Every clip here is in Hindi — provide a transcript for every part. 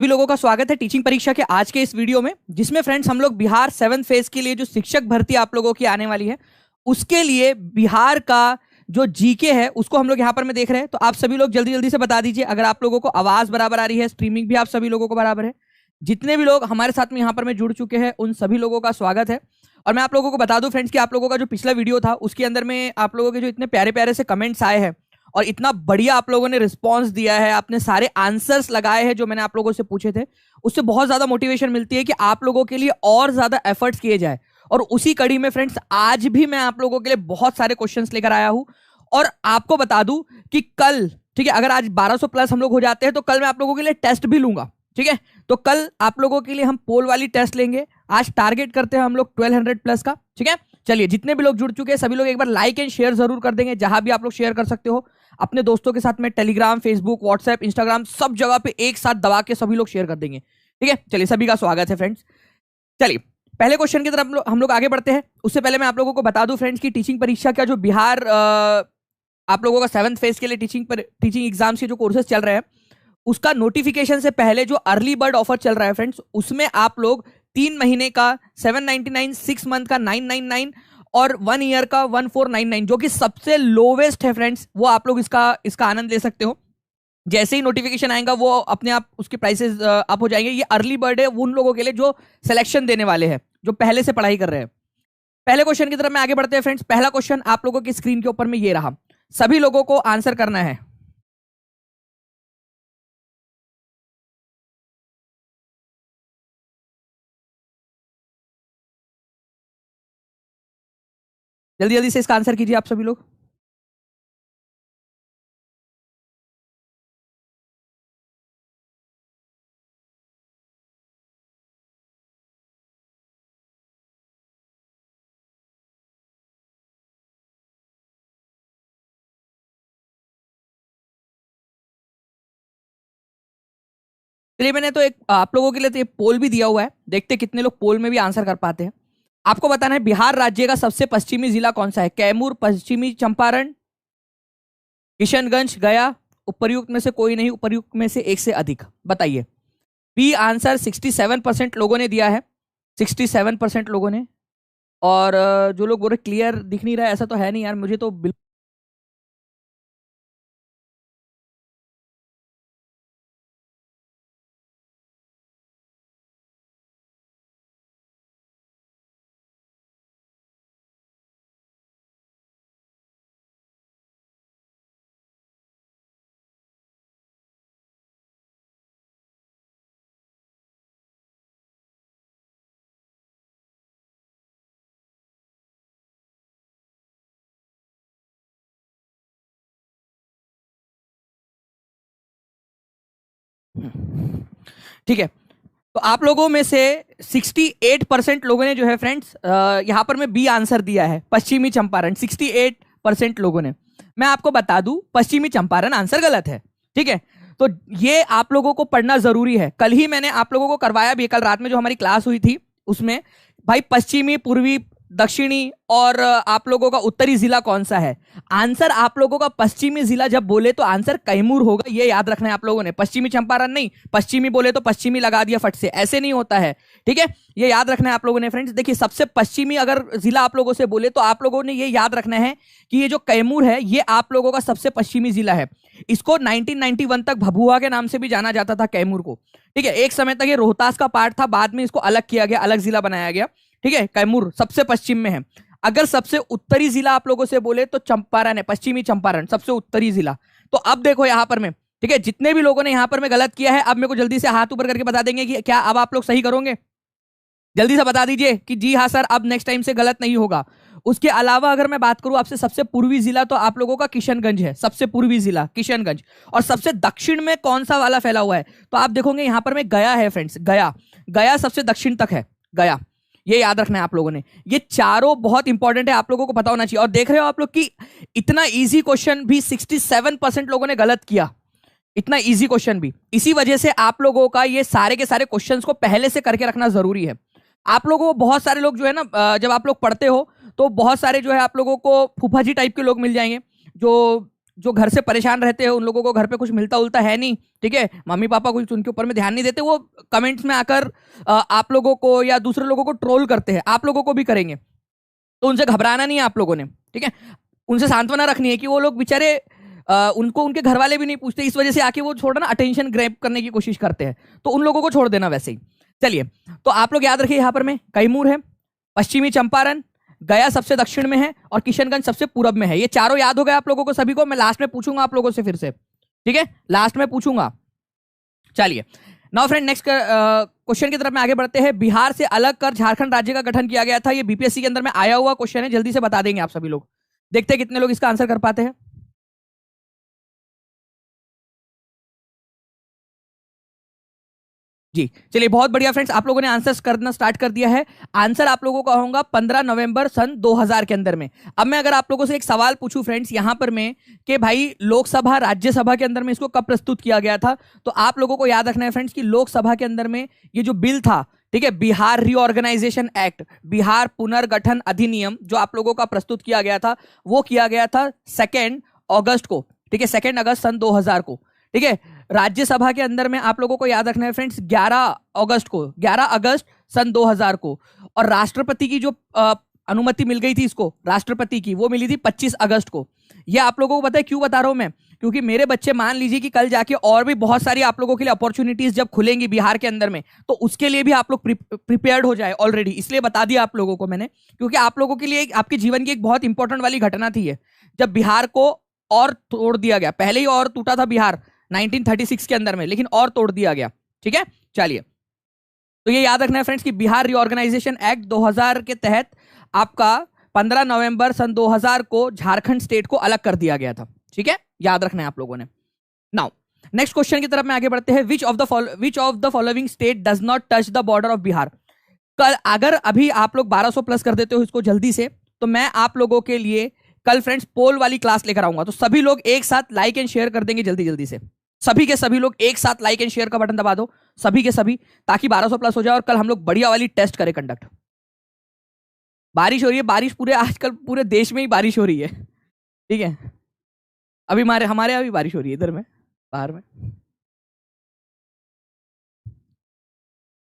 सभी लोगों का स्वागत है टीचिंग परीक्षा के आज के इस वीडियो में, जिसमें फ्रेंड्स हम लोग बिहार 7th फेज के लिए जो शिक्षक भर्ती आप लोगों की आने वाली है उसके लिए बिहार का जो जीके है उसको हम लोग यहाँ पर में देख रहे हैं। तो आप सभी लोग जल्दी जल्दी से बता दीजिए अगर आप लोगों को आवाज बराबर आ रही है, स्ट्रीमिंग भी आप सभी लोगों को बराबर है। जितने भी लोग हमारे साथ में यहाँ पर में जुड़ चुके हैं उन सभी लोगों का स्वागत है। और मैं आप लोगों को बता दूं फ्रेंड्स कि आप लोगों का जो पिछला वीडियो था उसके अंदर में आप लोगों के जो इतने प्यारे प्यारे से कमेंट्स आए हैं और इतना बढ़िया आप लोगों ने रिस्पांस दिया है, आपने सारे आंसर्स लगाए हैं जो मैंने आप लोगों से पूछे थे, उससे बहुत ज्यादा मोटिवेशन मिलती है कि आप लोगों के लिए और ज्यादा एफर्ट्स किए जाए। और उसी कड़ी में फ्रेंड्स आज भी मैं आप लोगों के लिए बहुत सारे क्वेश्चंस लेकर आया हूं। और आपको बता दूं कि कल, ठीक है, अगर आज 1200 प्लस हम लोग हो जाते हैं तो कल मैं आप लोगों के लिए टेस्ट भी लूंगा। ठीक है, तो कल आप लोगों के लिए हम पोल वाली टेस्ट लेंगे। आज टारगेट करते हैं हम लोग 1200 प्लस का। ठीक है, चलिए जितने भी लोग जुड़ चुके हैं सभी लोग एक बार लाइक एंड शेयर जरूर कर देंगे, जहां भी आप लोग शेयर कर सकते हो अपने दोस्तों के साथ में, टेलीग्राम, फेसबुक, व्हाट्सएप, इंस्टाग्राम, सब जगह पे एक साथ दबा के सभी लोग शेयर कर देंगे। ठीक है, चलिए सभी का स्वागत है फ्रेंड्स। चलिए पहले क्वेश्चन की तरफ हम लोग आगे बढ़ते हैं। उससे पहले मैं आप लोगों को बता दूं फ्रेंड्स की टीचिंग परीक्षा का जो बिहार आप लोगों का 7th फेज के लिए टीचिंग एग्जाम्स के जो कोर्सेज चल रहे हैं उसका नोटिफिकेशन से पहले जो अर्ली बर्ड ऑफर चल रहा है फ्रेंड्स, उसमें आप लोग 3 महीने का 799, 6 मंथ का 999 और 1 ईयर का 1499 जो कि सबसे लोवेस्ट है फ्रेंड्स, वो आप लोग इसका आनंद ले सकते हो। जैसे ही नोटिफिकेशन आएगा वो अपने आप उसके प्राइसेस अप हो जाएंगे। ये अर्ली बर्ड है उन लोगों के लिए जो सिलेक्शन देने वाले हैं, जो पहले से पढ़ाई कर रहे हैं। पहले क्वेश्चन की तरफ में आगे बढ़ते हैं फ्रेंड्स। पहला क्वेश्चन आप लोगों की स्क्रीन के ऊपर में ये रहा, सभी लोगों को आंसर करना है। जल्दी जल्दी से इसका आंसर कीजिए आप सभी लोग। चलिए मैंने तो एक आप लोगों के लिए तो एक पोल भी दिया हुआ है, देखते कितने लोग पोल में भी आंसर कर पाते हैं। आपको बताना है बिहार राज्य का सबसे पश्चिमी जिला कौन सा है। कैमूर, पश्चिमी चंपारण, किशनगंज, गया, उपर्युक्त में से कोई नहीं, उपर्युक्त में से एक से अधिक। बताइए। बी आंसर 67% लोगों ने दिया है, 67% लोगों ने। और जो लोग बोल रहे क्लियर दिख नहीं रहा है, ऐसा तो है नहीं यार, मुझे तो बिल्कुल ठीक है। तो आप लोगों में से 68% लोगों ने जो है फ्रेंड्स यहां पर मैं बी आंसर दिया है, पश्चिमी चंपारण। 68% लोगों ने। मैं आपको बता दूं पश्चिमी चंपारण आंसर गलत है। ठीक है, तो ये आप लोगों को पढ़ना जरूरी है। कल ही मैंने आप लोगों को करवाया भी, कल रात में जो हमारी क्लास हुई थी उसमें भाई पश्चिमी, पूर्वी, दक्षिणी और आप लोगों का उत्तरी जिला कौन सा है। आंसर आप लोगों का पश्चिमी जिला जब बोले तो आंसर कैमूर होगा, ये याद रखना है आप लोगों ने। पश्चिमी चंपारण नहीं, पश्चिमी बोले तो पश्चिमी लगा दिया फट से, ऐसे नहीं होता है। ठीक है, ये याद रखना है आप लोगों ने फ्रेंड्स। देखिए सबसे पश्चिमी अगर जिला आप लोगों से बोले तो आप लोगों ने ये याद रखना है कि ये जो कैमूर है ये आप लोगों का सबसे पश्चिमी जिला है। इसको 1991 तक भभुआ के नाम से भी जाना जाता था कैमूर को। ठीक है, एक समय तक ये रोहतास का पार्ट था, बाद में इसको अलग किया गया, अलग जिला बनाया गया। ठीक है, कैमूर सबसे पश्चिम में है। अगर सबसे उत्तरी जिला आप लोगों से बोले तो चंपारण है, पश्चिमी चंपारण सबसे उत्तरी जिला। तो अब देखो यहां पर में, ठीक है, जितने भी लोगों ने यहां पर में गलत किया है अब मेरे को जल्दी से हाथ ऊपर करके बता देंगे कि क्या अब आप लोग सही करोगे। जल्दी से बता दीजिए कि जी हाँ सर अब नेक्स्ट टाइम से गलत नहीं होगा। उसके अलावा अगर मैं बात करूं आपसे सबसे पूर्वी जिला तो आप लोगों का किशनगंज है, सबसे पूर्वी जिला किशनगंज। और सबसे दक्षिण में कौन सा वाला फैला हुआ है तो आप देखोगे यहां पर में गया है फ्रेंड्स, गया। गया सबसे दक्षिण तक है, गया। ये याद रखना है आप लोगों ने। ये चारों बहुत इंपॉर्टेंट है, आप लोगों को पता होना चाहिए। और देख रहे हो आप लोग कि इतना इजी क्वेश्चन भी 67% लोगों ने गलत किया, इतना इजी क्वेश्चन भी। इसी वजह से आप लोगों का ये सारे के सारे क्वेश्चंस को पहले से करके रखना जरूरी है। आप लोगों को बहुत सारे लोग जो है ना, जब आप लोग पढ़ते हो तो बहुत सारे जो है आप लोगों को फूफा जी टाइप के लोग मिल जाएंगे जो जो घर से परेशान रहते हैं, उन लोगों को घर पे कुछ मिलता उलता है नहीं, ठीक है, मम्मी पापा कुछ उनके ऊपर में ध्यान नहीं देते, वो कमेंट्स में आकर आप लोगों को या दूसरे लोगों को ट्रोल करते हैं, आप लोगों को भी करेंगे, तो उनसे घबराना नहीं है आप लोगों ने, ठीक है, उनसे सांत्वना रखनी है कि वो लोग बेचारे उनको उनके घर वाले भी नहीं पूछते, इस वजह से आके वो छोड़ ना अटेंशन ग्रैब करने की कोशिश करते हैं, तो उन लोगों को छोड़ देना वैसे ही। चलिए, तो आप लोग याद रखिए, यहाँ पर में कैमूर है, पश्चिमी चंपारण, गया सबसे दक्षिण में है और किशनगंज सबसे पूरब में है। ये चारों याद हो गए आप लोगों को सभी को? मैं लास्ट में पूछूंगा आप लोगों से फिर से, ठीक है, लास्ट में पूछूंगा। चलिए, नाउ फ्रेंड नेक्स्ट क्वेश्चन की तरफ में आगे बढ़ते हैं। बिहार से अलग कर झारखंड राज्य का गठन किया गया था। ये बीपीएससी के अंदर में आया हुआ क्वेश्चन है, जल्दी से बता देंगे आप सभी लोग। देखते हैं कितने लोग इसका आंसर कर पाते हैं। जी चलिए, बहुत बढ़िया फ्रेंड्स, आप लोगों ने आंसर्स करना स्टार्ट कर दिया है। आंसर आप लोगों का होगा 15 नवंबर सन 2000 के अंदर में। अब मैं अगर आप लोगों से एक सवाल पूछूं फ्रेंड्स यहां पर में कि भाई लोकसभा राज्यसभा के अंदर में इसको कब प्रस्तुत किया गया था, तो आप लोगों को याद रखना है फ्रेंड्स कि लोकसभा के अंदर में ये जो बिल था, ठीक है, बिहार रीऑर्गेनाइजेशन एक्ट, बिहार पुनर्गठन अधिनियम, जो आप लोगों का प्रस्तुत किया गया था, वो किया गया था 2 अगस्त को, ठीक है, 2 अगस्त सन 2000 को, ठीक है। राज्यसभा के अंदर में आप लोगों को याद रखना है फ्रेंड्स 11 अगस्त को, 11 अगस्त सन 2000 को। और राष्ट्रपति की जो अनुमति मिल गई थी इसको, राष्ट्रपति की, वो मिली थी 25 अगस्त को। ये आप लोगों को पता है क्यों बता रहा हूं मैं? क्योंकि मेरे बच्चे मान लीजिए कि कल जाके और भी बहुत सारी आप लोगों के लिए अपॉर्चुनिटीज जब खुलेंगी बिहार के अंदर में, तो उसके लिए भी आप लोग प्रिपेयर्ड हो जाए ऑलरेडी, इसलिए बता दिया आप लोगों को मैंने, क्योंकि आप लोगों के लिए आपके जीवन की एक बहुत इंपॉर्टेंट वाली घटना थी ये, जब बिहार को और तोड़ दिया गया। पहले ही और टूटा था बिहार 1936 के अंदर में, लेकिन और तोड़ दिया गया, ठीक है। चलिए, तो ये याद रखना है फ्रेंड्स कि बिहार रीऑर्गेनाइजेशन एक्ट 2000 के तहत आपका 15 नवंबर सन 2000 को झारखंड स्टेट को अलग कर दिया गया था, ठीक है, याद रखना है आप लोगों ने। नाउ नेक्स्ट क्वेश्चन की तरफ में आगे बढ़ते हैं। Which of the following state does not touch the border of Bihar. कल अगर अभी आप लोग 1200 प्लस कर देते हो इसको जल्दी से, तो मैं आप लोगों के लिए कल फ्रेंड्स पोल वाली क्लास लेकर आऊंगा, तो सभी लोग एक साथ लाइक एंड शेयर कर देंगे जल्दी जल्दी से। सभी के सभी लोग एक साथ लाइक एंड शेयर का बटन दबा दो, सभी के सभी, ताकि 1200 प्लस हो जाए और कल हम लोग बढ़िया वाली टेस्ट करें कंडक्ट। बारिश हो रही है, बारिश पूरे आजकल पूरे देश में ही बारिश हो रही है, ठीक है। अभी हमारे यहाँ भी बारिश हो रही है इधर में, बाहर में।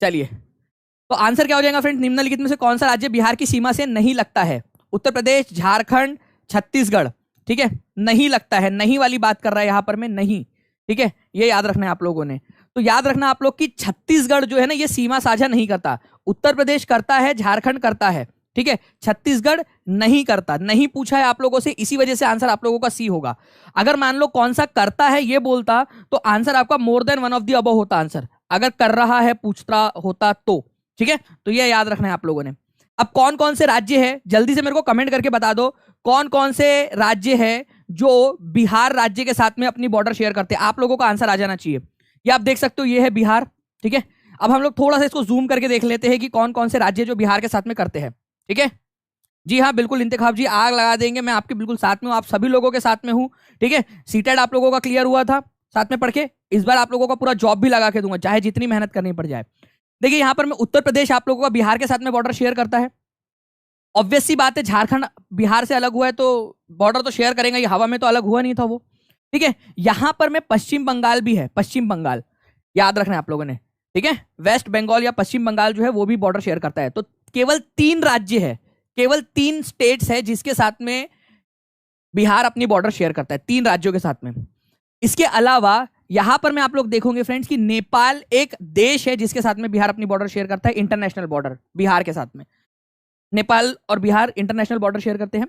चलिए, तो आंसर क्या हो जाएगा फ्रेंड्स? निम्नलिखित में से कौन सा राज्य बिहार की सीमा से नहीं लगता है? उत्तर प्रदेश, झारखंड, छत्तीसगढ़, ठीक है, नहीं लगता है, नहीं वाली बात कर रहा है यहां पर मैं, नहीं, ठीक है, ये याद रखना है आप लोगों ने। तो याद रखना आप लोग कि छत्तीसगढ़ जो है ना, ये सीमा साझा नहीं करता। उत्तर प्रदेश करता है, झारखंड करता है, ठीक है, छत्तीसगढ़ नहीं करता। नहीं पूछा है आप लोगों से, इसी वजह से आंसर आप लोगों का सी होगा। अगर मान लो कौन सा करता है ये बोलता, तो आंसर आपका more than one of the above होता आंसर, अगर कर रहा है पूछता होता तो, ठीक है। तो ये याद रखना है आप लोगों ने। अब कौन कौन से राज्य है, जल्दी से मेरे को कमेंट करके बता दो, कौन कौन से राज्य है जो बिहार राज्य के साथ में अपनी बॉर्डर शेयर करते हैं। आप लोगों का आंसर आ जाना चाहिए। ये आप देख सकते हो, ये है बिहार, ठीक है। अब हम लोग थोड़ा सा इसको जूम करके देख लेते हैं कि कौन कौन से राज्य जो बिहार के साथ में करते हैं, ठीक है। जी हाँ, बिल्कुल इंतखाब जी, आग लगा देंगे, मैं आपके बिल्कुल साथ में हूँ, आप सभी लोगों के साथ में हूँ, ठीक है। सीटेड आप लोगों का क्लियर हुआ था साथ में पढ़ के, इस बार आप लोगों का पूरा जॉब भी लगा के दूंगा, चाहे जितनी मेहनत करनी पड़ जाए। देखिए यहाँ पर मैं उत्तर प्रदेश आप लोगों का बिहार के साथ में बॉर्डर शेयर करता है। ऑब्वियस सी बात है, झारखंड बिहार से अलग हुआ है तो बॉर्डर तो शेयर करेंगे, ये हवा में तो अलग हुआ नहीं था वो, ठीक है। यहां पर में पश्चिम बंगाल भी है, पश्चिम बंगाल याद रखना है आप लोगों ने, ठीक है। वेस्ट बंगाल या पश्चिम बंगाल जो है वो भी बॉर्डर शेयर करता है। तो केवल 3 राज्य है, केवल 3 स्टेट्स है जिसके साथ में बिहार अपनी बॉर्डर शेयर करता है, 3 राज्यों के साथ में। इसके अलावा यहां पर मैं आप लोग देखोगे फ्रेंड्स कि नेपाल एक देश है जिसके साथ में बिहार अपनी बॉर्डर शेयर करता है, इंटरनेशनल बॉर्डर बिहार के साथ में। नेपाल और बिहार इंटरनेशनल बॉर्डर शेयर करते हैं।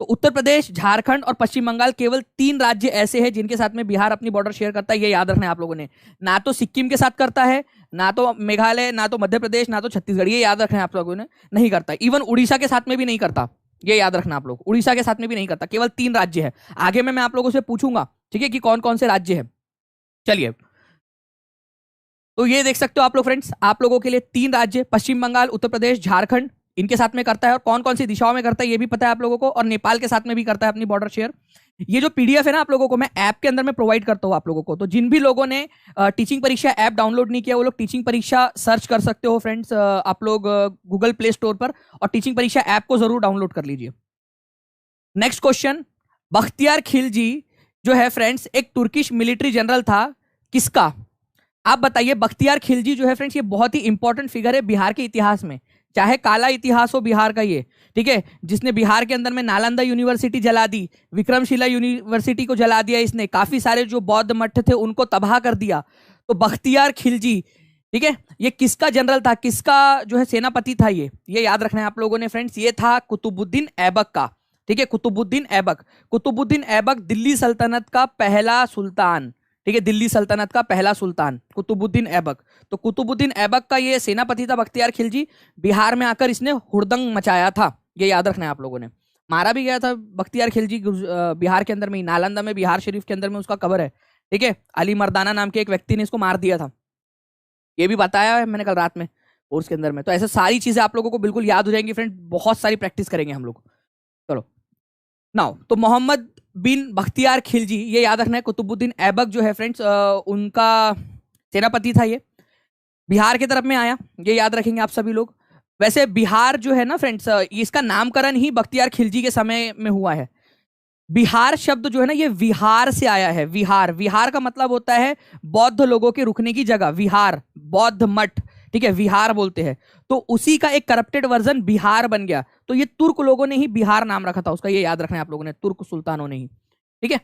तो उत्तर प्रदेश, झारखंड और पश्चिम बंगाल केवल 3 राज्य ऐसे हैं जिनके साथ में बिहार अपनी बॉर्डर शेयर करता है। ये याद रखना है आप लोगों ने। ना तो सिक्किम के साथ करता है, ना तो मेघालय, ना तो मध्य प्रदेश, ना तो छत्तीसगढ़, ये याद रखना है आप लोगों ने, नहीं करता। इवन उड़ीसा के साथ में भी नहीं करता, ये याद रखना आप लोग, उड़ीसा के साथ में भी नहीं करता। केवल 3 राज्य है। आगे में मैं आप लोगों से पूछूंगा, ठीक है, कि कौन कौन से राज्य है। चलिए, तो ये देख सकते हो आप लोग फ्रेंड्स, आप लोगों के लिए 3 राज्य, पश्चिम बंगाल, उत्तर प्रदेश, झारखंड, इनके साथ में करता है। और कौन कौन सी दिशाओं में करता है ये भी पता है आप लोगों को, और नेपाल के साथ में भी करता है अपनी बॉर्डर शेयर। ये जो पीडीएफ है ना आप लोगों को मैं ऐप के अंदर में प्रोवाइड करता हूँ आप लोगों को। तो जिन भी लोगों ने टीचिंग परीक्षा ऐप डाउनलोड नहीं किया वो लोग टीचिंग परीक्षा सर्च कर सकते हो फ्रेंड्स, आप लोग गूगल प्ले स्टोर पर, और टीचिंग परीक्षा ऐप को जरूर डाउनलोड कर लीजिए। नेक्स्ट क्वेश्चन, बख्तियार खिलजी जो है फ्रेंड्स एक तुर्किश मिलिट्री जनरल था, किसका? आप बताइए। बख्तियार खिलजी जो है फ्रेंड्स ये बहुत ही इंपॉर्टेंट फिगर है बिहार के इतिहास में, चाहे काला इतिहास हो बिहार का ये, ठीक है, जिसने बिहार के अंदर में नालंदा यूनिवर्सिटी जला दी, विक्रमशिला यूनिवर्सिटी को जला दिया इसने, काफी सारे जो बौद्ध मठ थे उनको तबाह कर दिया। तो बख्तियार खिलजी, ठीक है, ये किसका जनरल था, किसका जो है सेनापति था, ये याद रखना है आप लोगों ने फ्रेंड्स। ये था कुतुबुद्दीन ऐबक का, ठीक है, कुतुबुद्दीन ऐबक। कुतुबुद्दीन ऐबक दिल्ली सल्तनत का पहला सुल्तान, ठीक है, दिल्ली सल्तनत का पहला सुल्तान कुतुबुद्दीन ऐबक। तो कुतुबुद्दीन ऐबक का ये सेनापति था बख्तियार खिलजी। बिहार में आकर इसने हुड़दंग मचाया था, ये याद रखना है आप लोगों ने। मारा भी गया था बख्तियार खिलजी बिहार के अंदर में, नालंदा में, बिहार शरीफ के अंदर में उसका कब्र है, ठीक है। अली मर्दाना नाम के एक व्यक्ति ने इसको मार दिया था, ये भी बताया है मैंने कल रात में कोर्स के अंदर में। तो ऐसे सारी चीजें आप लोगों को बिल्कुल याद हो जाएंगी फ्रेंड, बहुत सारी प्रैक्टिस करेंगे हम लोग। चलो नाउ, तो मोहम्मद बिन बख्तियार खिलजी, ये याद रखना है, कुतुबुद्दीन ऐबक जो है फ्रेंड्स उनका सेनापति था। ये बिहार की तरफ में आया, ये याद रखेंगे आप सभी लोग। वैसे बिहार जो है ना फ्रेंड्स, इसका नामकरण ही बख्तियार खिलजी के समय में हुआ है। बिहार शब्द जो है ना ये विहार से आया है, विहार। विहार का मतलब होता है बौद्ध लोगों के रुकने की जगह, विहार, बौद्ध मठ, ठीक है, विहार बोलते हैं। तो उसी का एक करप्टेड वर्जन बिहार बन गया। तो ये तुर्क लोगों ने ही बिहार नाम रखा था उसका, ये याद रखना है आप लोगों ने, तुर्क सुल्तानों ने ही, ठीक है।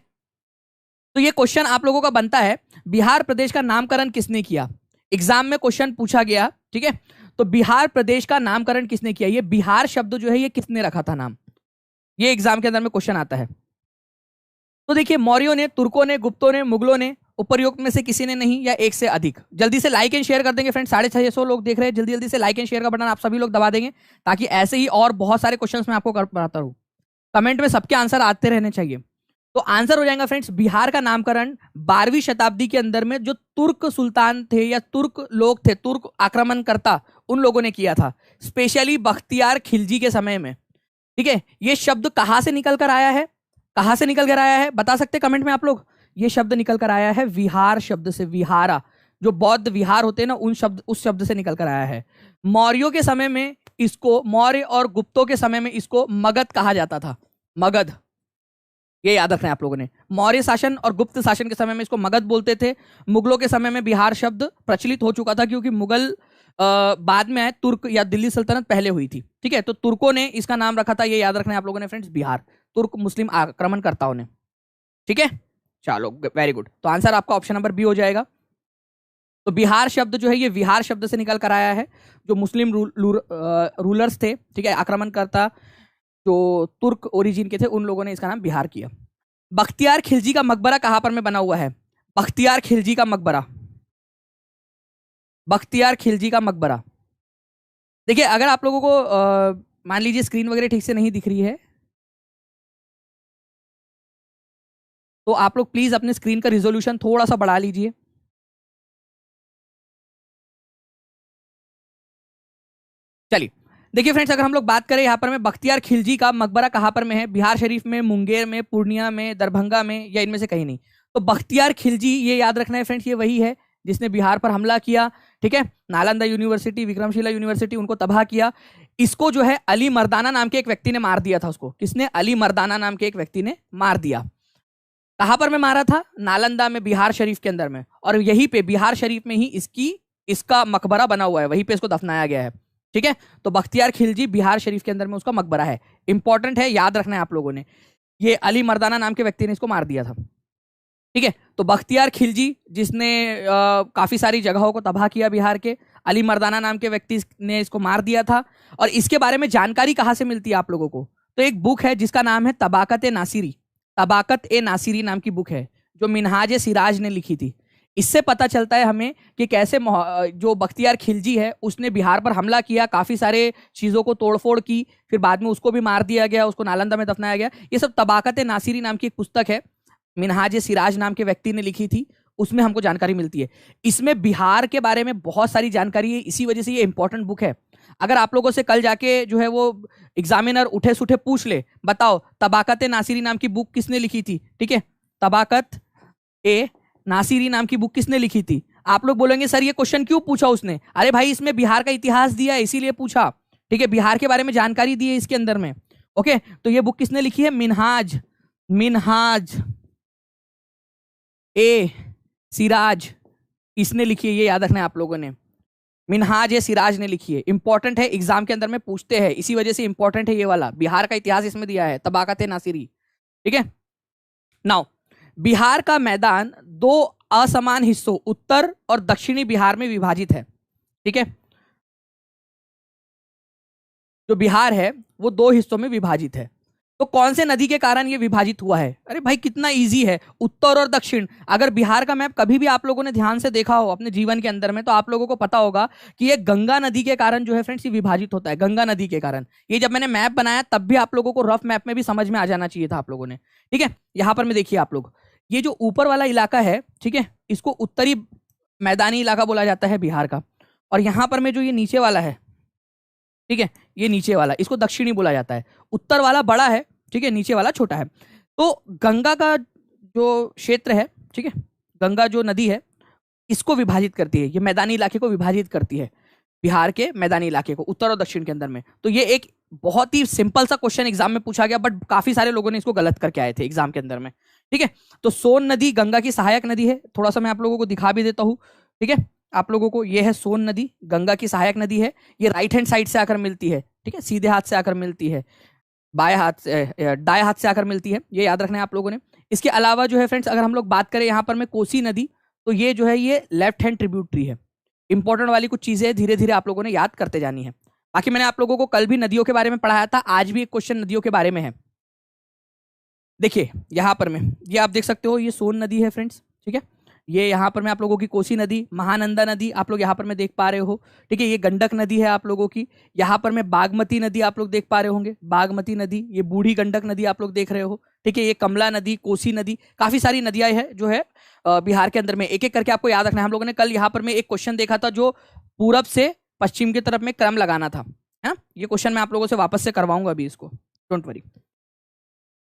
तो ये क्वेश्चन आप लोगों का बनता है, बिहार प्रदेश का नामकरण किसने किया? एग्जाम में क्वेश्चन पूछा गया, ठीक है। तो बिहार प्रदेश का नामकरण किसने किया? ये बिहार शब्द जो है ये किसने रखा था नाम? ये एग्जाम के अंदर में क्वेश्चन आता है। तो देखिए, मौर्यों ने, तुर्कों ने, गुप्तों ने, मुगलों ने, उपरयुक्त में से किसी ने नहीं, या एक से अधिक। जल्दी से लाइक एंड शेयर कर देंगे फ्रेंड्स, 650 लोग देख रहे हैं, जल्दी जल्दी से लाइक एंड शेयर का बटन आप सभी लोग दबा देंगे, ताकि ऐसे ही और बहुत सारे क्वेश्चंस मैं आपको कराता रहूं। कमेंट में सबके आंसर आते रहने चाहिए। तो आंसर हो जाएगा फ्रेंड्स, बिहार का नामकरण 12वीं शताब्दी के अंदर में जो तुर्क सुल्तान थे या तुर्क लोग थे, तुर्क आक्रमणकर्ता, उन लोगों ने किया था, स्पेशली बख्तियार खिलजी के समय में, ठीक है। ये शब्द कहां से निकल कर आया है, कहां से निकल कर आया है बता सकते कमेंट में आप लोग? ये शब्द निकल कर आया है विहार शब्द से, विहारा, जो बौद्ध विहार होते हैं ना, उस शब्द से निकल कर आया है। मौर्यों के समय में इसको, मौर्य और गुप्तों के समय में इसको मगध कहा जाता था, मगध, ये याद रखना है आप लोगों ने। मौर्य शासन और गुप्त शासन के समय में इसको मगध बोलते थे। मुगलों के समय में बिहार शब्द प्रचलित हो चुका था, क्योंकि मुगल बाद में आए, तुर्क या दिल्ली सल्तनत पहले हुई थी, ठीक है। तो तुर्कों ने इसका नाम रखा था, ये याद रखना है आप लोगों ने फ्रेंड्स, बिहार, तुर्क मुस्लिम आक्रमणकर्ताओं ने, ठीक है। चलो वेरी गुड, तो आंसर आपका ऑप्शन नंबर बी हो जाएगा। तो बिहार शब्द जो है ये विहार शब्द से निकल कर आया है, जो मुस्लिम रूलर्स थे, ठीक है, आक्रमणकर्ता जो तुर्क ओरिजिन के थे, उन लोगों ने इसका नाम बिहार किया। बख्तियार खिलजी का मकबरा कहां पर में बना हुआ है? बख्तियार खिलजी का मकबरा, बख्तियार खिलजी का मकबरा। देखिए, अगर आप लोगों को मान लीजिए स्क्रीन वगैरह ठीक से नहीं दिख रही है, तो आप लोग प्लीज अपने स्क्रीन का रिजोल्यूशन थोड़ा सा बढ़ा लीजिए। चलिए देखिए फ्रेंड्स, अगर हम लोग बात करें यहाँ पर में बख्तियार खिलजी का मकबरा कहाँ पर में है, बिहार शरीफ में, मुंगेर में, पूर्णिया में, दरभंगा में, या इनमें से कहीं नहीं। तो बख्तियार खिलजी, ये याद रखना है फ्रेंड्स, ये वही है जिसने बिहार पर हमला किया, ठीक है, नालंदा यूनिवर्सिटी, विक्रमशिला यूनिवर्सिटी, उनको तबाह किया। इसको जो है अली मर्दाना नाम के एक व्यक्ति ने मार दिया था उसको। किसने? अली मर्दाना नाम के एक व्यक्ति ने मार दिया। कहां पर में मारा था? नालंदा में, बिहार शरीफ के अंदर में, और यहीं पे बिहार शरीफ में ही इसका मकबरा बना हुआ है, वहीं पे इसको दफनाया गया है, ठीक है। तो बख्तियार खिलजी बिहार शरीफ के अंदर में उसका मकबरा है, इंपॉर्टेंट है, याद रखना है आप लोगों ने। ये अली मर्दाना नाम के व्यक्ति ने इसको मार दिया था, ठीक है। तो बख्तियार खिलजी जिसने काफी सारी जगहों को तबाह किया बिहार के, अली मर्दाना नाम के व्यक्ति ने इसको मार दिया था। और इसके बारे में जानकारी कहां से मिलती है आप लोगों को? तो एक बुक है जिसका नाम है तबाकत ए नासिरी, तबाकत ए नासिरी नाम की बुक है, जो मिनहाज सिराज ने लिखी थी। इससे पता चलता है हमें कि कैसे जो बख्तियार खिलजी है उसने बिहार पर हमला किया, काफी सारे चीजों को तोड़फोड़ की, फिर बाद में उसको भी मार दिया गया, उसको नालंदा में दफनाया गया। ये सब तबाकत ए नासिरी नाम की एक पुस्तक है, मिनहाज सिराज नाम के व्यक्ति ने लिखी थी, उसमें हमको जानकारी मिलती है। इसमें बिहार के बारे में बहुत सारी जानकारी है, इसी वजह से ये इंपॉर्टेंट बुक है। अगर आप लोगों से कल जाके जो है वो एग्जामिनर उठे सुठे पूछ ले, बताओ तबाकत ए नासिरी नाम की बुक किसने लिखी थी, ठीक है, तबाकत ए नासिरी नाम की बुक किसने लिखी थी? आप लोग बोलेंगे सर ये क्वेश्चन क्यों पूछा उसने? अरे भाई, इसमें बिहार का इतिहास दिया है इसीलिए पूछा, ठीक है, बिहार के बारे में जानकारी दी है इसके अंदर में, ओके। तो ये बुक किसने लिखी है? मिनहाज, मिनहाज ए सिराज इसने लिखी है, ये याद रखना है आप लोगों ने। मिनहाज है, सिराज ने लिखी है। इंपॉर्टेंट है, एग्जाम के अंदर में पूछते हैं, इसी वजह से इंपॉर्टेंट है ये वाला। बिहार का इतिहास इसमें दिया है, तबाकत नासिरी। ठीक है, नाउ बिहार का मैदान दो असमान हिस्सों उत्तर और दक्षिणी बिहार में विभाजित है। ठीक है, जो बिहार है वो दो हिस्सों में विभाजित है। तो कौन से नदी के कारण ये विभाजित हुआ है? अरे भाई कितना इजी है, उत्तर और दक्षिण। अगर बिहार का मैप कभी भी आप लोगों ने ध्यान से देखा हो अपने जीवन के अंदर में, तो आप लोगों को पता होगा कि ये गंगा नदी के कारण जो है फ्रेंड्स ये विभाजित होता है, गंगा नदी के कारण। ये जब मैंने मैप बनाया तब भी आप लोगों को रफ मैप में भी समझ में आ जाना चाहिए था आप लोगों ने। ठीक है, यहां पर में देखिए आप लोग, ये जो ऊपर वाला इलाका है, ठीक है, इसको उत्तरी मैदानी इलाका बोला जाता है बिहार का। और यहां पर में जो ये नीचे वाला है, ठीक है, ये नीचे वाला इसको दक्षिणी बोला जाता है। उत्तर वाला बड़ा है, ठीक है, नीचे वाला छोटा है। तो गंगा का जो क्षेत्र है, ठीक है, गंगा जो नदी है इसको विभाजित करती है, ये मैदानी इलाके को विभाजित करती है, बिहार के मैदानी इलाके को उत्तर और दक्षिण के अंदर में। तो ये एक बहुत ही सिंपल सा क्वेश्चन एग्जाम में पूछा गया, बट काफी सारे लोगों ने इसको गलत करके आए थे एग्जाम के अंदर में। ठीक है, तो सोन नदी गंगा की सहायक नदी है। थोड़ा सा मैं आप लोगों को दिखा भी देता हूँ। ठीक है, आप लोगों को, ये है सोन नदी, गंगा की सहायक नदी है। ये राइट हैंड साइड से आकर मिलती है, ठीक है, सीधे हाथ से आकर मिलती है, बाएं हाथ से, दाएं हाथ से आकर मिलती है, ये याद रखना है आप लोगों ने। इसके अलावा जो है फ्रेंड्स, अगर हम लोग बात करें यहाँ पर में कोसी नदी, तो ये जो है ये लेफ्ट हैंड ट्रिब्यूटरी है। इंपॉर्टेंट वाली कुछ चीजें धीरे धीरे आप लोगों ने याद करते जानी है। बाकी मैंने आप लोगों को कल भी नदियों के बारे में पढ़ाया था, आज भी एक क्वेश्चन नदियों के बारे में है। देखिए यहां पर में, ये आप देख सकते हो, ये सोन नदी है फ्रेंड्स। ठीक है, ये यहाँ पर मैं आप लोगों की कोसी नदी, महानंदा नदी आप लोग यहाँ पर मैं देख पा रहे हो। ठीक है, ये गंडक नदी है आप लोगों की। यहाँ पर मैं बागमती नदी आप लोग देख पा रहे होंगे, बागमती नदी। ये बूढ़ी गंडक नदी आप लोग देख रहे हो। ठीक है, ये कमला नदी, कोसी नदी, काफी सारी नदियां हैं जो है बिहार के अंदर में। एक एक करके आपको याद रखना है। हम लोगों ने कल यहाँ पर में एक क्वेश्चन देखा था जो पूरब से पश्चिम की तरफ में क्रम लगाना था। है, ये क्वेश्चन मैं आप लोगों से वापस से करवाऊंगा अभी इसको, डोंट वरी।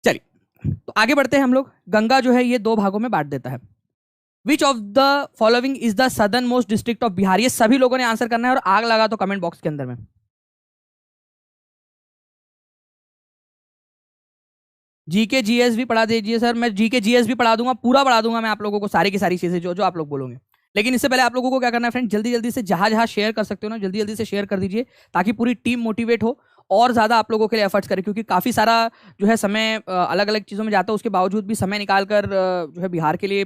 चलिए तो आगे बढ़ते हैं हम लोग। गंगा जो है ये दो भागों में बांट देता है। Which of the following is the southern most district of Bihar? ये सभी लोगों ने आंसर करना है, और आग लगा तो कमेंट बॉक्स के अंदर में। जीके जीएस भी पढ़ा दीजिए सर। मैं जीके जीएस भी पढ़ा दूंगा, पूरा पढ़ा दूंगा मैं आप लोगों को, सारी की सारी चीजें जो जो आप लोग बोलोगे। लेकिन इससे पहले आप लोगों को क्या करना है फ्रेंड, जल्दी जल्दी से जहां जहां शेयर कर सकते हो ना, जल्दी जल्दी से शेयर कर दीजिए, ताकि पूरी टीम मोटिवेट हो और ज्यादा आप लोगों के लिए एफर्ट्स करे। क्योंकि काफी सारा जो है समय अलग अलग चीजों में जाता है, उसके बावजूद भी समय निकाल कर जो है बिहार के लिए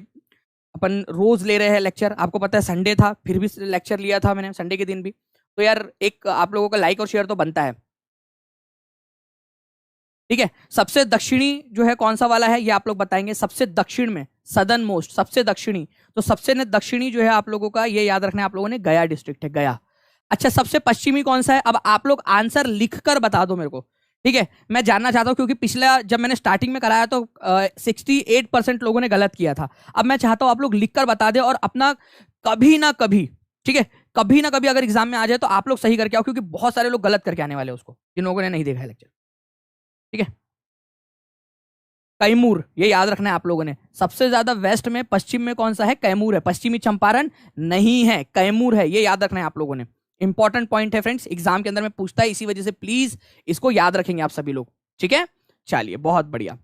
अपन रोज ले रहे हैं लेक्चर। आपको पता है संडे था, फिर भी लेक्चर लिया था मैंने संडे के दिन भी। तो यार एक आप लोगों का लाइक और शेयर तो बनता है। ठीक है, सबसे दक्षिणी जो है कौन सा वाला है ये आप लोग बताएंगे। सबसे दक्षिण में, सदर्न मोस्ट, सबसे दक्षिणी, तो सबसे दक्षिणी जो है आप लोगों का ये याद रखना है आप लोगों ने, गया डिस्ट्रिक्ट है, गया। अच्छा, सबसे पश्चिमी कौन सा है? अब आप लोग आंसर लिखकर बता दो मेरे को। ठीक है, मैं जानना चाहता हूं, क्योंकि पिछला जब मैंने स्टार्टिंग में कराया तो 68% लोगों ने गलत किया था। अब मैं चाहता हूं आप लोग लिखकर बता दें, और अपना कभी ना कभी, ठीक है, कभी ना कभी अगर एग्जाम में आ जाए तो आप लोग सही करके आओ, क्योंकि बहुत सारे लोग गलत करके आने वाले हैं उसको, जिन लोगों ने नहीं देखा है लेक्चर। ठीक है, कैमूर, ये याद रखना है आप लोगों ने। सबसे ज्यादा वेस्ट में, पश्चिम में कौन सा है? कैमूर है। पश्चिमी चंपारण नहीं है, कैमूर है, ये याद रखना है आप लोगों ने। इंपॉर्टेंट पॉइंट है फ्रेंड्स, एग्जाम के अंदर में पूछता है, इसी वजह से प्लीज इसको याद रखेंगे आप सभी लोग। ठीक है, चलिए बहुत बढ़िया।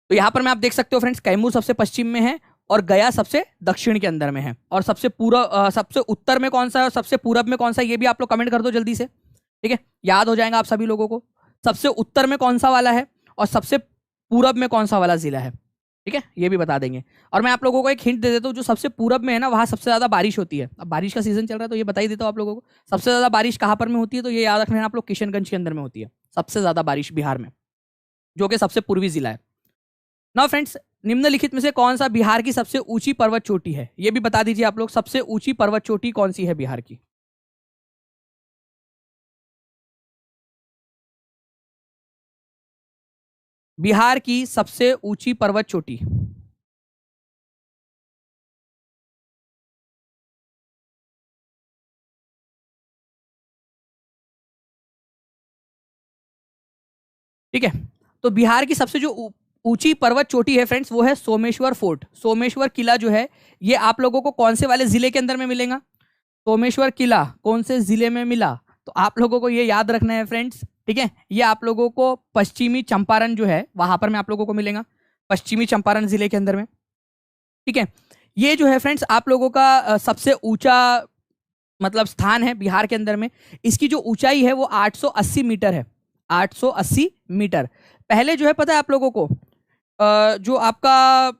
तो यहां पर मैं आप देख सकते हो फ्रेंड्स, कैमूर सबसे पश्चिम में है और गया सबसे दक्षिण के अंदर में है। और सबसे पूर्व, सबसे उत्तर में कौन सा है और सबसे पूरब में कौन सा है, ये भी आप लोग कमेंट कर दो जल्दी से। ठीक है, याद हो जाएगा आप सभी लोगों को। सबसे उत्तर में कौन सा वाला है और सबसे पूरब में कौन सा वाला जिला है, ठीक है, ये भी बता देंगे। और मैं आप लोगों को एक हिंट दे देता हूँ, जो सबसे पूरब में है ना, वहां सबसे ज्यादा बारिश होती है। अब बारिश का सीजन चल रहा है तो ये बता ही देता हूँ आप लोगों को। सबसे ज्यादा बारिश कहाँ पर में होती है? तो ये याद रखना है आप लोग, किशनगंज के अंदर में होती है सबसे ज्यादा बारिश बिहार में, जो कि सबसे पूर्वी जिला है। नाउ फ्रेंड्स, निम्नलिखित में से कौन सा बिहार की सबसे ऊंची पर्वत चोटी है? ये भी बता दीजिए आप लोग, सबसे ऊंची पर्वत चोटी कौन सी है बिहार की? बिहार की सबसे ऊंची पर्वत चोटी। ठीक है, तो बिहार की सबसे जो ऊंची पर्वत चोटी है फ्रेंड्स, वो है सोमेश्वर फोर्ट। सोमेश्वर किला जो है ये आप लोगों को कौन से वाले जिले के अंदर में मिलेगा? सोमेश्वर किला कौन से जिले में मिला? तो आप लोगों को ये याद रखना है फ्रेंड्स। ठीक है, ये आप लोगों को पश्चिमी चंपारण जो है वहां पर में आप लोगों को मिलेगा, पश्चिमी चंपारण जिले के अंदर में। ठीक है, ये जो है फ्रेंड्स आप लोगों का सबसे ऊंचा मतलब स्थान है बिहार के अंदर में। इसकी जो ऊंचाई है वो 880 मीटर है, 880 मीटर। पहले जो है पता है आप लोगों को जो आपका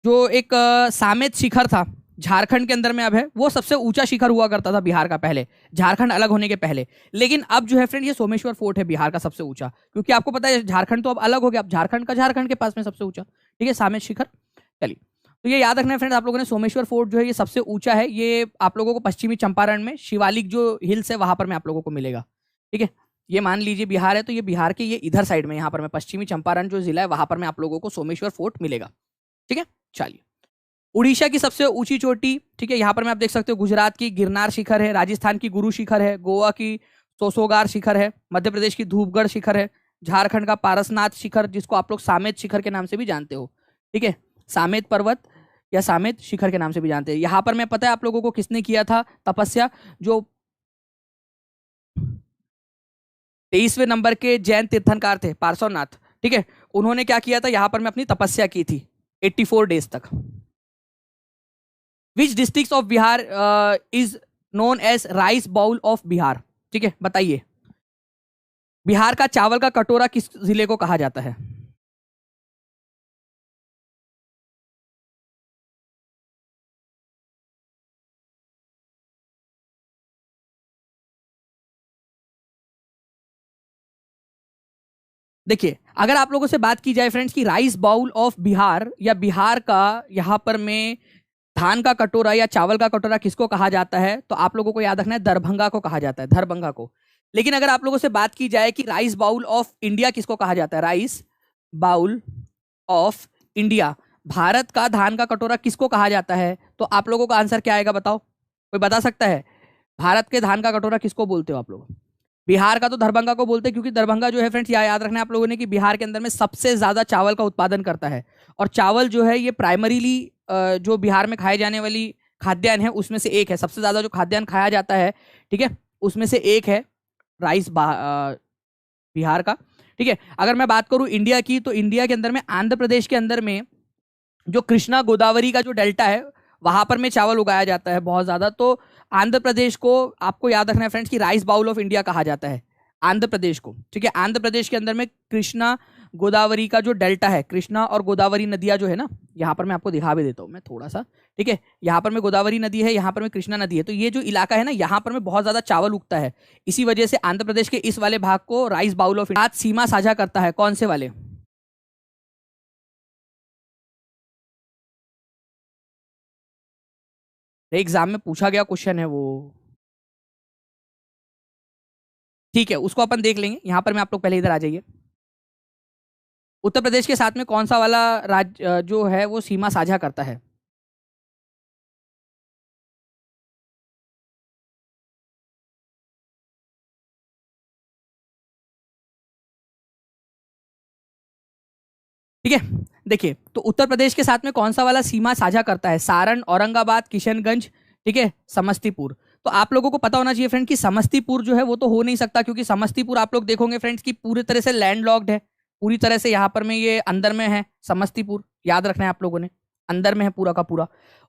जो एक सामेत शिखर था झारखंड के अंदर में अब है, वो सबसे ऊंचा शिखर हुआ करता था बिहार का पहले, झारखंड अलग होने के पहले। लेकिन अब जो है फ्रेंड ये सोमेश्वर फोर्ट है बिहार का सबसे ऊंचा, क्योंकि आपको पता है झारखंड तो अब अलग हो गया, अब झारखंड का झारखंड के पास में सबसे ऊंचा, ठीक है, सामेत शिखर। चलिए, तो ये याद रखना है फ्रेंड आप लोगों ने, सोमेश्वर फोर्ट जो है ये सबसे ऊंचा है। ये आप लोगों को पश्चिमी चंपारण में शिवालिक जो हिल्स है वहां पर में आप लोगों को मिलेगा। ठीक है, ये मान लीजिए बिहार है तो ये बिहार के ये इधर साइड में यहाँ पर में पश्चिमी चंपारण जो जिला है वहां पर में आप लोगों को सोमेश्वर फोर्ट मिलेगा। ठीक है, चलिए, उड़ीसा की सबसे ऊंची चोटी, ठीक है, यहाँ पर में आप देख सकते हो गुजरात की गिरनार शिखर है, राजस्थान की गुरु शिखर है, गोवा की सोसोगार शिखर है, मध्य प्रदेश की धूपगढ़ शिखर है, झारखंड का पारसनाथ शिखर जिसको आप लोग सामेत शिखर के नाम से भी जानते हो। ठीक है, सामेत पर्वत या सामेत शिखर के नाम से भी जानते हैं। यहां पर मैं पता है आप लोगों को किसने किया था तपस्या, जो 23वें नंबर के जैन तीर्थंकर थे पार्श्वनाथ, ठीक है, उन्होंने क्या किया था यहां पर मैं अपनी तपस्या की थी 84 डेज तक। Which district of Bihar is known as rice bowl of Bihar, ठीक है, बताइए बिहार का चावल का कटोरा किस जिले को कहा जाता है? देखिए, अगर आप लोगों से बात की जाए फ्रेंड्स की राइस बाउल ऑफ बिहार या बिहार का यहां पर में धान का कटोरा या चावल का कटोरा किसको कहा जाता है, तो आप लोगों को याद रखना है दरभंगा को कहा जाता है, दरभंगा को। लेकिन अगर आप लोगों से बात की जाए कि राइस बाउल ऑफ इंडिया किसको कहा जाता है, rice bowl of India, Bharat का धान का कटोरा किसको कहा जाता है, तो आप लोगों का आंसर क्या आएगा बताओ, कोई बता सकता है? भारत के धान का कटोरा किसको बोलते हो आप लोग? बिहार का तो दरभंगा को बोलते हैं, क्योंकि दरभंगा जो है फ्रेंड्स याद रखना है आप लोगों ने कि बिहार के अंदर में सबसे ज्यादा चावल का उत्पादन करता है। और चावल जो है ये प्राइमरीली जो बिहार में खाए जाने वाली खाद्यान्न है उसमें से एक है, सबसे ज्यादा जो खाद्यान्न खाया जाता है, ठीक है, उसमें से एक है राइस बिहार का। ठीक है, अगर मैं बात करूं इंडिया की, तो इंडिया के अंदर में आंध्र प्रदेश के अंदर में जो कृष्णा गोदावरी का जो डेल्टा है वहां पर में चावल उगाया जाता है बहुत ज्यादा। तो आंध्र प्रदेश को आपको याद रखना है फ्रेंड्स की राइस बाउल ऑफ इंडिया कहा जाता है, आंध्र प्रदेश को। ठीक है, आंध्र प्रदेश के अंदर में कृष्णा गोदावरी का जो डेल्टा है, कृष्णा और गोदावरी नदियां जो है ना, यहाँ पर मैं आपको दिखा भी देता हूँ मैं थोड़ा सा। ठीक है, यहाँ पर में गोदावरी नदी है, यहाँ पर में कृष्णा नदी है, तो ये जो इलाका है ना यहाँ पर में बहुत ज्यादा चावल उगता है। इसी वजह से आंध्र प्रदेश के इस वाले भाग को राइस बाउल ऑफ इंडिया सीमा साझा करता है। कौन से वाले? एग्जाम में पूछा गया क्वेश्चन है वो। ठीक है, उसको अपन देख लेंगे। यहाँ पर मैं आप लोग पहले इधर आ जाइए। उत्तर प्रदेश के साथ में कौन सा वाला राज्य जो है वो सीमा साझा करता है? ठीक है, देखिए तो उत्तर प्रदेश के साथ में कौन सा वाला सीमा साझा करता है? सारण, औरंगाबाद, किशनगंज, ठीक है, समस्तीपुर। तो आप लोगों को पता होना चाहिए फ्रेंड कि समस्तीपुर जो है वो तो हो नहीं सकता, क्योंकि समस्तीपुर आप लोग देखोगे फ्रेंड्स की पूरी तरह से लैंडलॉक्ड है, पूरी तरह से यहाँ पर में ये अंदर में है समस्तीपुर, याद रखना है आप लोगों ने, अंदर में है पूरा का पूरा।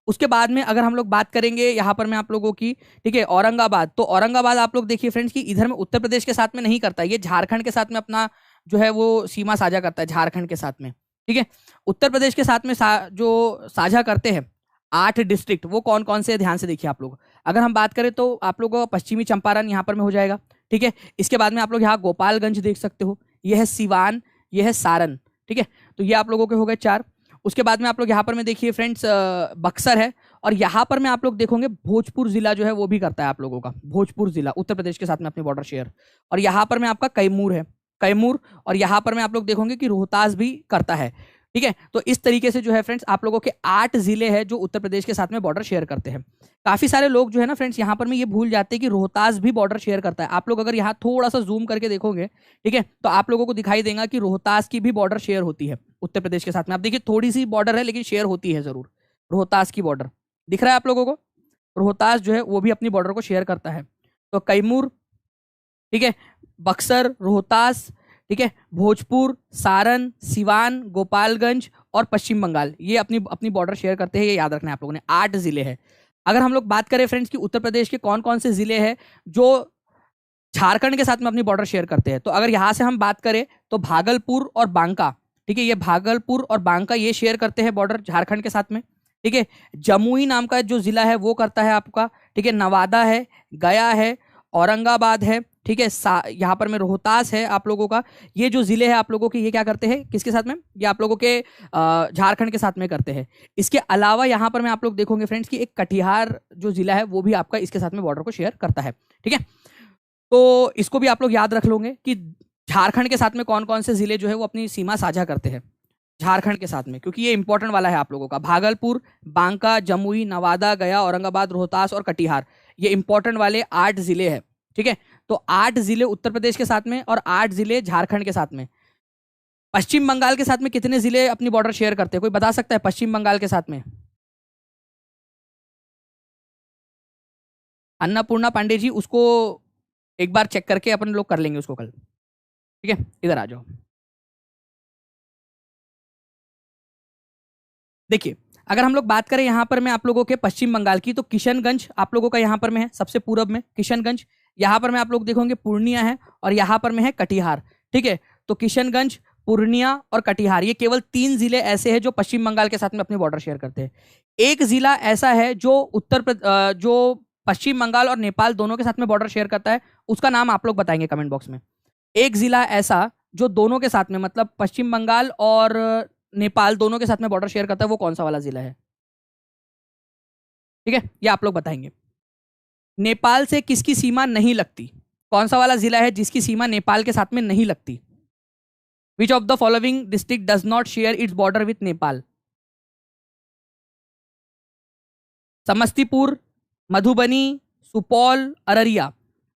उसके बाद में अगर हम लोग बात करेंगे यहाँ पर में आप लोगों की, ठीक है, औरंगाबाद, तो औरंगाबाद आप लोग देखिए फ्रेंड्स कि इधर में उत्तर प्रदेश के साथ में नहीं करता, ये झारखंड के साथ में अपना जो है वो सीमा साझा करता है, झारखंड के साथ में। ठीक है, उत्तर प्रदेश के साथ में जो साझा करते हैं 8 डिस्ट्रिक्ट, वो कौन कौन से हैं? ध्यान से देखिए आप लोग। अगर हम बात करें तो आप लोगों का पश्चिमी चंपारण यहाँ पर में हो जाएगा। ठीक है, इसके बाद में आप लोग यहाँ गोपालगंज देख सकते हो, यह है सिवान, यह है सारण। ठीक है, तो ये आप लोगों के हो गए 4। उसके बाद में आप लोग यहाँ पर में देखिए फ्रेंड्स बक्सर है, और यहाँ पर में आप लोग देखोगे भोजपुर जिला जो है वो भी करता है आप लोगों का, भोजपुर जिला उत्तर प्रदेश के साथ में अपने बॉर्डर शेयर। और यहाँ पर में आपका कैमूर है, कैमूर, और यहाँ पर में आप लोग देखोगे कि रोहतास भी करता है। ठीक है, तो इस तरीके से जो है फ्रेंड्स आप लोगों के 8 जिले हैं जो उत्तर प्रदेश के साथ में बॉर्डर शेयर करते हैं। काफी सारे लोग जो है ना फ्रेंड्स यहाँ पर में ये भूल जाते हैं कि रोहतास भी बॉर्डर शेयर करता है। आप लोग अगर यहाँ थोड़ा सा जूम करके देखोगे, ठीक है, तो आप लोगों को दिखाई देगा कि रोहतास की भी बॉर्डर शेयर होती है उत्तर प्रदेश के साथ में। आप देखिए थोड़ी सी बॉर्डर है लेकिन शेयर होती है जरूर, रोहतास की बॉर्डर दिख रहा है आप लोगों को, रोहतास जो है वो भी अपनी बॉर्डर को शेयर करता है। तो कैमूर, ठीक है, बक्सर, रोहतास, ठीक है, भोजपुर, सारण, सिवान, गोपालगंज और पश्चिम बंगाल ये अपनी अपनी बॉर्डर शेयर करते हैं, ये याद रखना है आप लोगों ने। 8 जिले हैं। अगर हम लोग बात करें फ्रेंड्स कि उत्तर प्रदेश के कौन कौन से जिले हैं जो झारखंड के साथ में अपनी बॉर्डर शेयर करते हैं, तो अगर यहां से हम बात करें तो भागलपुर और बांका, ठीक है, ये भागलपुर और बांका ये शेयर करते हैं बॉर्डर झारखंड के साथ में, ठीक है। जमुई नाम का जो जिला है वो करता है आपका, ठीक है, नवादा है, गया है, औरंगाबाद है, ठीक है, यहाँ पर में रोहतास है आप लोगों का। ये जो जिले हैं आप लोगों के, ये क्या करते हैं किसके साथ में, ये आप लोगों के झारखंड के साथ में करते हैं। इसके अलावा यहाँ पर में आप लोग देखोगे फ्रेंड्स कि एक कटिहार जो जिला है वो भी आपका इसके साथ में बॉर्डर को शेयर करता है, ठीक है। तो इसको भी आप लोग याद रख लोगे कि झारखंड के साथ में कौन कौन से जिले जो है वो अपनी सीमा साझा करते हैं झारखंड के साथ में, क्योंकि ये इंपॉर्टेंट वाला है आप लोगों का। भागलपुर, बांका, जमुई, नवादा, गया, औरंगाबाद, रोहतास और कटिहार, ये इंपॉर्टेंट वाले 8 जिले हैं, ठीक है। तो 8 जिले उत्तर प्रदेश के साथ में और 8 जिले झारखंड के साथ में। पश्चिम बंगाल के साथ में कितने जिले अपनी बॉर्डर शेयर करते हैं, कोई बता सकता है पश्चिम बंगाल के साथ में? अन्नपूर्णा पांडे जी, उसको एक बार चेक करके अपन लोग कर लेंगे उसको कल, ठीक है। इधर आ जाओ। देखिए, अगर हम लोग बात करें यहाँ पर मैं आप लोगों के पश्चिम बंगाल की, तो किशनगंज आप लोगों का यहाँ पर में है, सबसे पूरब में किशनगंज। यहाँ पर में आप लोग देखोगे पूर्णिया है और यहाँ पर में है कटिहार, ठीक है। तो किशनगंज, पूर्णिया और कटिहार, ये केवल 3 जिले ऐसे हैं जो पश्चिम बंगाल के साथ में अपनी बॉर्डर शेयर करते हैं। एक जिला ऐसा है जो जो पश्चिम बंगाल और नेपाल दोनों के साथ में बॉर्डर शेयर करता है, उसका नाम आप लोग बताएंगे कमेंट बॉक्स में। एक जिला ऐसा जो दोनों के साथ में, मतलब पश्चिम बंगाल और नेपाल दोनों के साथ में बॉर्डर शेयर करता है, वो कौन सा वाला जिला है, ठीक है, ये आप लोग बताएंगे। नेपाल से किसकी सीमा नहीं लगती, कौन सा वाला जिला है जिसकी सीमा नेपाल के साथ में नहीं लगती? Which of the following district does not share its border with Nepal? Samastipur, Madhubani, Supaul, Araria,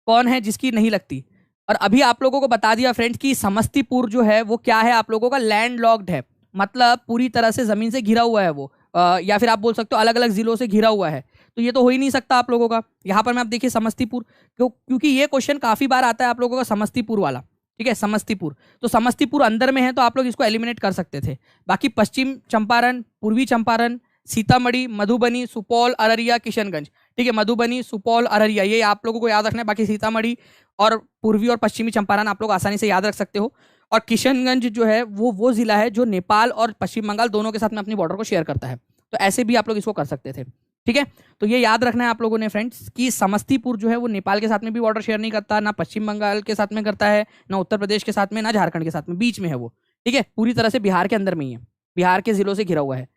कौन है जिसकी नहीं लगती? और अभी आप लोगों को बता दिया फ्रेंड्स कि समस्तीपुर जो है वो क्या है आप लोगों का, लैंड लॉक्ड है, मतलब पूरी तरह से जमीन से घिरा हुआ है वो, या फिर आप बोल सकते हो अलग अलग जिलों से घिरा हुआ है, तो ये तो हो ही नहीं सकता आप लोगों का। यहाँ पर मैं आप देखिए समस्तीपुर, क्योंकि ये क्वेश्चन काफी बार आता है आप लोगों का समस्तीपुर वाला, ठीक है, समस्तीपुर। तो समस्तीपुर अंदर में है तो आप लोग इसको एलिमिनेट कर सकते थे। बाकी पश्चिम चंपारण, पूर्वी चंपारण, सीतामढ़ी, मधुबनी, सुपौल, अररिया, किशनगंज, ठीक है, मधुबनी, सुपौल, अररिया, ये आप लोगों को याद रखना है। बाकी सीतामढ़ी और पूर्वी और पश्चिमी चंपारण आप लोग आसानी से याद रख सकते हो। और किशनगंज जो है वो जिला है जो नेपाल और पश्चिम बंगाल दोनों के साथ में अपनी बॉर्डर को शेयर करता है, तो ऐसे भी आप लोग इसको कर सकते थे, ठीक है। तो ये याद रखना है आप लोगों ने फ्रेंड्स कि समस्तीपुर जो है वो नेपाल के साथ में भी बॉर्डर शेयर नहीं करता, ना पश्चिम बंगाल के साथ में करता है, ना उत्तर प्रदेश के साथ में, ना झारखंड के साथ में, बीच में है वो, ठीक है, पूरी तरह से बिहार के अंदर में ही है, बिहार के जिलों से घिरा हुआ है,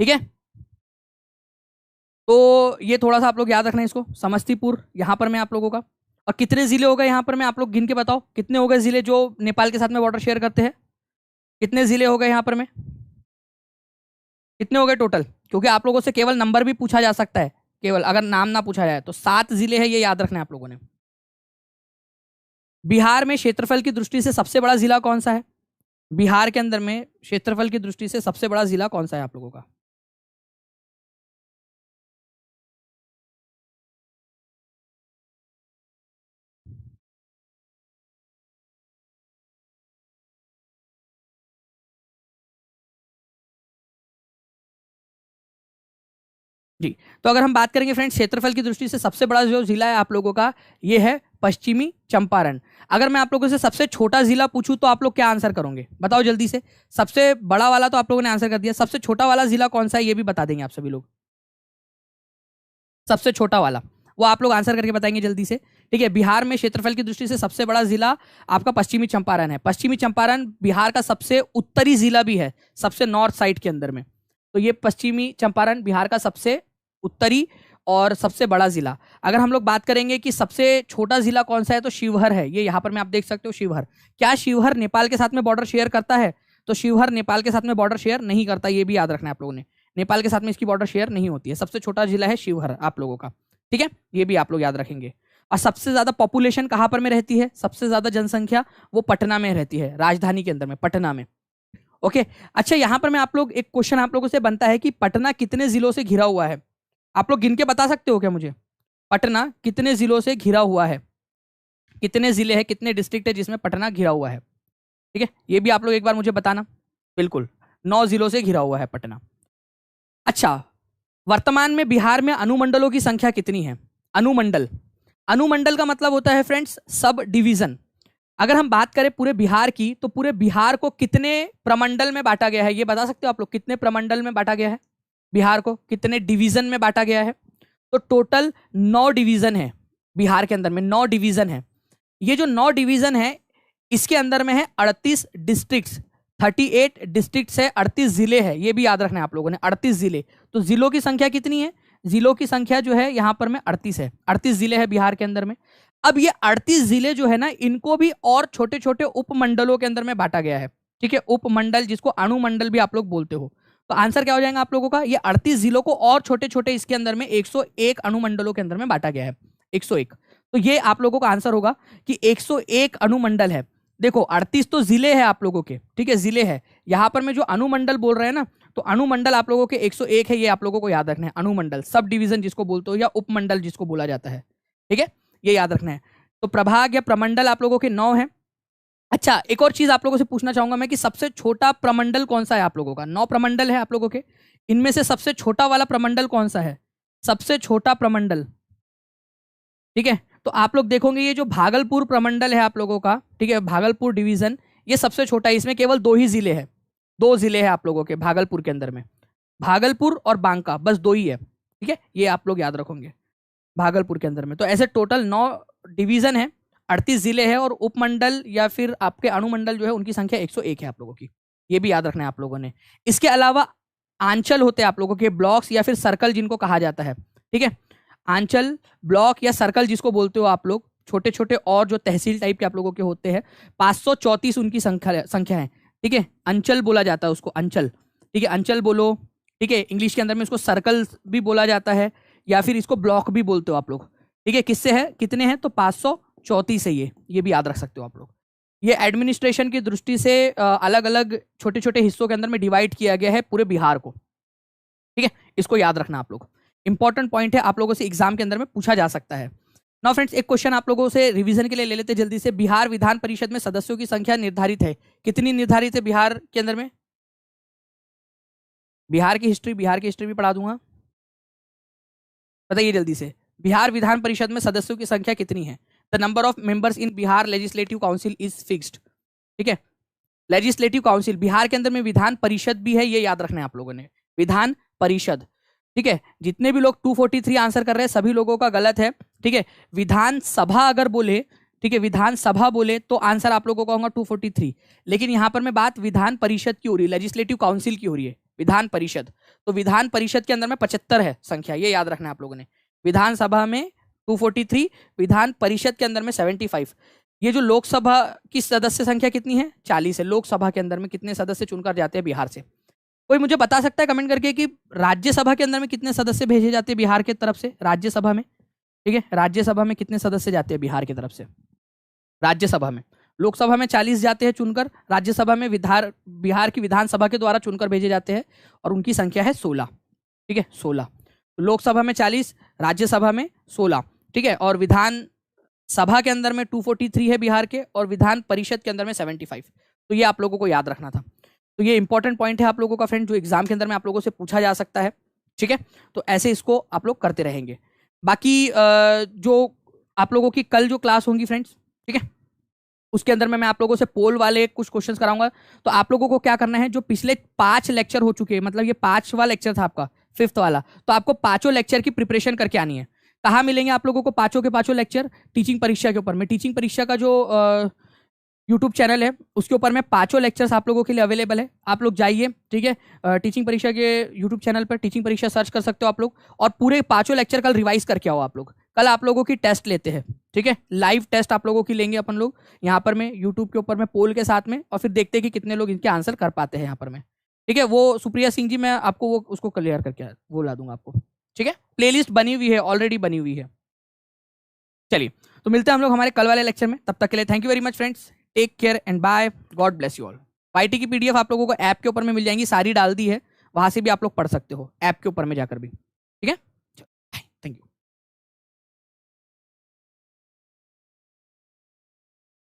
ठीक है। तो ये थोड़ा सा आप लोग याद रखना है इसको, समस्तीपुर यहाँ पर मैं आप लोगों का। और कितने जिले हो गए यहाँ पर मैं आप लोग गिन के बताओ, कितने हो गए जिले जो नेपाल के साथ में बॉर्डर शेयर करते हैं? कितने जिले हो गए यहाँ पर में, कितने हो गए टोटल? क्योंकि आप लोगों से केवल नंबर भी पूछा जा सकता है, केवल अगर नाम ना पूछा जाए तो 7 जिले हैं, ये याद रखना है आप लोगों ने। बिहार में क्षेत्रफल की दृष्टि से सबसे बड़ा जिला कौन सा है? बिहार के अंदर में क्षेत्रफल की दृष्टि से सबसे बड़ा जिला कौन सा है आप लोगों का? जी, तो अगर हम बात करेंगे फ्रेंड्स क्षेत्रफल की दृष्टि से सबसे बड़ा जो जिला है आप लोगों का, ये है पश्चिमी चंपारण। अगर मैं आप लोगों से सबसे छोटा जिला पूछूं तो आप लोग क्या आंसर करोगे, बताओ जल्दी से। सबसे बड़ा वाला तो आप लोगों ने आंसर कर दिया, सबसे छोटा वाला जिला कौन सा है ये भी बता देंगे आप सभी लोग। सबसे छोटा वाला वो आप लोग आंसर करके बताएंगे जल्दी से, ठीक है। बिहार में क्षेत्रफल की दृष्टि से सबसे बड़ा जिला आपका पश्चिमी चंपारण है। पश्चिमी चंपारण बिहार का सबसे उत्तरी जिला भी है, सबसे नॉर्थ साइड के अंदर में, तो ये पश्चिमी चंपारण बिहार का सबसे उत्तरी और सबसे बड़ा जिला। अगर हम लोग बात करेंगे कि सबसे छोटा जिला कौन सा है, तो शिवहर है, ये यहाँ पर में आप देख सकते हो शिवहर। क्या शिवहर नेपाल के साथ में बॉर्डर शेयर करता है? तो शिवहर नेपाल के साथ में बॉर्डर शेयर नहीं करता, ये भी याद रखना है आप लोगों ने, नेपाल के साथ में इसकी बॉर्डर शेयर नहीं होती है। सबसे छोटा जिला है शिवहर आप लोगों का, ठीक है, ये भी आप लोग याद रखेंगे। और सबसे ज्यादा पॉपुलेशन कहाँ पर में रहती है, सबसे ज्यादा जनसंख्या वो पटना में रहती है, राजधानी के अंदर में, पटना में, ओके। अच्छा, यहाँ पर मैं आप लोग एक क्वेश्चन आप लोगों से बनता है कि पटना कितने जिलों से घिरा हुआ है? आप लोग गिन के बता सकते हो क्या मुझे, पटना कितने जिलों से घिरा हुआ है? कितने जिले हैं, कितने डिस्ट्रिक्ट है जिसमें पटना घिरा हुआ है, ठीक है, ये भी आप लोग एक बार मुझे बताना। बिल्कुल, 9 जिलों से घिरा हुआ है पटना। अच्छा, वर्तमान में बिहार में अनुमंडलों की संख्या कितनी है? अनुमंडल, अनुमंडल का मतलब होता है फ्रेंड्स सब डिवीजन। अगर हम बात करें पूरे बिहार की, तो पूरे बिहार को कितने प्रमंडल में बांटा गया है, ये बता सकते हो आप लोग? कितने प्रमंडल में बांटा गया है बिहार को, कितने डिवीजन में बांटा गया है? तो टोटल 9 डिवीजन है बिहार के अंदर में, 9 डिवीजन है। ये जो 9 डिवीजन है, इसके अंदर में है 38 डिस्ट्रिक्ट्स, 38 डिस्ट्रिक्ट्स है, 38 जिले हैं, ये भी याद रखना है आप लोगों ने, 38 जिले। तो जिलों की संख्या कितनी है? जिलों की संख्या जो है यहाँ पर में 38 है, 38 जिले हैं बिहार के अंदर में। अब ये 38 जिले जो है ना, इनको भी और छोटे छोटे उपमंडलों के अंदर में बांटा गया है, ठीक है, उपमंडल, जिसको अनुमंडल भी आप लोग बोलते हो। तो आंसर क्या हो जाएगा आप लोगों का? ये 38 जिलों को और छोटे छोटे इसके अंदर में 101 अनुमंडलों के अंदर में बांटा गया है, 101। तो ये आप लोगों का आंसर होगा कि 101 अनुमंडल है। देखो 38 तो जिले है आप लोगों के, ठीक है, जिले है। यहां पर मैं जो अनुमंडल बोल रहे हैं ना, तो अनुमंडल आप लोगों के 101 है, ये आप लोगों को याद रखना है। अनुमंडल, सब डिवीजन जिसको बोलते हो, या उपमंडल जिसको बोला जाता है, ठीक है, ये याद रखना है। तो प्रभाग या प्रमंडल आप लोगों के 9 है। अच्छा, एक और चीज आप लोगों से पूछना चाहूंगा मैं कि सबसे छोटा प्रमंडल कौन सा है आप लोगों का? 9 प्रमंडल है आप लोगों के, इनमें से सबसे छोटा वाला प्रमंडल कौन सा है? सबसे छोटा प्रमंडल, ठीक है, तो आप लोग देखोगे ये जो भागलपुर प्रमंडल है आप लोगों का, ठीक है, भागलपुर डिवीजन, ये सबसे छोटा है। इसमें केवल 2 ही जिले हैं, 2 जिले हैं आप लोगों के भागलपुर के अंदर में, भागलपुर और बांका, बस 2 ही है, ठीक है, ये आप लोग याद रखोगे भागलपुर के अंदर में। तो ऐसे टोटल 9 डिवीजन है, 38 जिले हैं, और उपमंडल या फिर आपके अनुमंडल जो है उनकी संख्या 101 है आप लोगों की, ये भी याद रखना है आप लोगों ने। इसके अलावा आंचल होते हैं आप लोगों के, ब्लॉक्स या फिर सर्कल जिनको कहा जाता है, ठीक है, आंचल, ब्लॉक या सर्कल जिसको बोलते हो आप लोग, छोटे छोटे और जो तहसील टाइप के आप लोगों के होते हैं, 534 उनकी संख्या है, ठीक है। अंचल बोला जाता है उसको, अंचल, ठीक है, अंचल बोलो, ठीक है। इंग्लिश के अंदर में इसको सर्कल भी बोला जाता है, या फिर इसको ब्लॉक भी बोलते हो आप लोग, ठीक है। किससे है, कितने हैं? तो 534 है, ये भी याद रख सकते हो आप लोग। ये एडमिनिस्ट्रेशन की दृष्टि से अलग अलग छोटे छोटे हिस्सों के अंदर में डिवाइड किया गया है पूरे बिहार को, ठीक है, इसको याद रखना आप लोग। इंपॉर्टेंट पॉइंट है, आप लोगों से एग्जाम के अंदर में पूछा जा सकता है। नाउ फ्रेंड्स, एक क्वेश्चन आप लोगों से रिवीजन के लिए ले लेते जल्दी से। बिहार विधान परिषद में सदस्यों की संख्या निर्धारित है, कितनी निर्धारित है बिहार के अंदर में? बिहार की हिस्ट्री भी पढ़ा दूंगा, बताइए जल्दी से। बिहार विधान परिषद में सदस्यों की संख्या कितनी है? The number of members in Bihar legislative council is fixed, ठीक है। लेजिस्लेटिव काउंसिल, बिहार के अंदर में विधान परिषद भी है, ये याद रखना है आप लोगों ने, विधान परिषद, ठीक है। जितने भी लोग 243 आंसर कर रहे हैं सभी लोगों का गलत है, ठीक है। विधानसभा अगर बोले, ठीक है, विधानसभा बोले तो आंसर आप लोगों का होगा 243, लेकिन यहां पर मैं बात विधान परिषद की हो रही है, लेजिस्लेटिव काउंसिल की हो रही है, विधान परिषद। तो विधान परिषद के अंदर में 75 है संख्या, ये याद रखना है आप लोगों ने। विधानसभा में 243, विधान परिषद के अंदर में 75। ये जो लोकसभा की सदस्य संख्या कितनी है? 40 है। लोकसभा के अंदर में कितने सदस्य चुनकर जाते हैं बिहार से? कोई मुझे बता सकता है कमेंट करके कि राज्यसभा के अंदर में कितने सदस्य भेजे जाते हैं बिहार की तरफ से? राज्यसभा में, ठीक है, राज्यसभा में कितने सदस्य जाते हैं बिहार की तरफ से? राज्यसभा में, लोकसभा में 40 जाते हैं चुनकर, राज्यसभा में बिहार की विधानसभा के द्वारा चुनकर भेजे जाते हैं, और उनकी संख्या है 16, ठीक है, 16। लोकसभा में 40, राज्यसभा में 16, ठीक है, और विधान सभा के अंदर में 243 है बिहार के, और विधान परिषद के अंदर में 75। तो ये आप लोगों को याद रखना था। तो ये इंपॉर्टेंट पॉइंट है आप लोगों का फ्रेंड, जो एग्जाम के अंदर में आप लोगों से पूछा जा सकता है, ठीक है। तो ऐसे इसको आप लोग करते रहेंगे। बाकी जो आप लोगों की कल जो क्लास होंगी फ्रेंड्स, ठीक है, उसके अंदर में मैं आप लोगों से पोल वाले कुछ क्वेश्चंस कराऊंगा। तो आप लोगों को क्या करना है, जो पिछले 5 लेक्चर हो चुके हैं, मतलब ये 5वां लेक्चर था आपका, 5th वाला, तो आपको 5 लेक्चर की प्रिपरेशन करके आनी है। कहाँ मिलेंगे आप लोगों को 5 के 5 लेक्चर? टीचिंग परीक्षा के ऊपर में। टीचिंग परीक्षा का जो यूट्यूब चैनल है उसके ऊपर में 5 लेक्चर्स आप लोगों के लिए अवेलेबल है, आप लोग जाइए, ठीक है। टीचिंग परीक्षा के यूट्यूब चैनल पर टीचिंग परीक्षा सर्च कर सकते हो आप लोग, और पूरे 5 लेक्चर कल रिवाइज करके आओ आप लोग। कल आप लोगों की टेस्ट लेते हैं, ठीक है, लाइव टेस्ट आप लोगों की लेंगे अपन लोग यहाँ पर में यूट्यूब के ऊपर में पोल के साथ में, और फिर देखते हैं कि कितने लोग इनके आंसर कर पाते हैं यहाँ पर में, ठीक है। वो सुप्रिया सिंह जी, मैं आपको वो उसको क्लियर करके वो ला दूंगा आपको, ठीक है। प्लेलिस्ट बनी हुई है, ऑलरेडी बनी हुई है। चलिए, तो मिलते हैं हम लोग हमारे कल वाले लेक्चर में, तब तक के लिए thank you very much friends, take care and bye, god bless you all. YT की पीडीएफ आप लोगों को ऐप के ऊपर में मिल जाएंगी, सारी डाल दी है, वहां से भी आप लोग पढ़ सकते हो, ऐप के ऊपर में जाकर भी।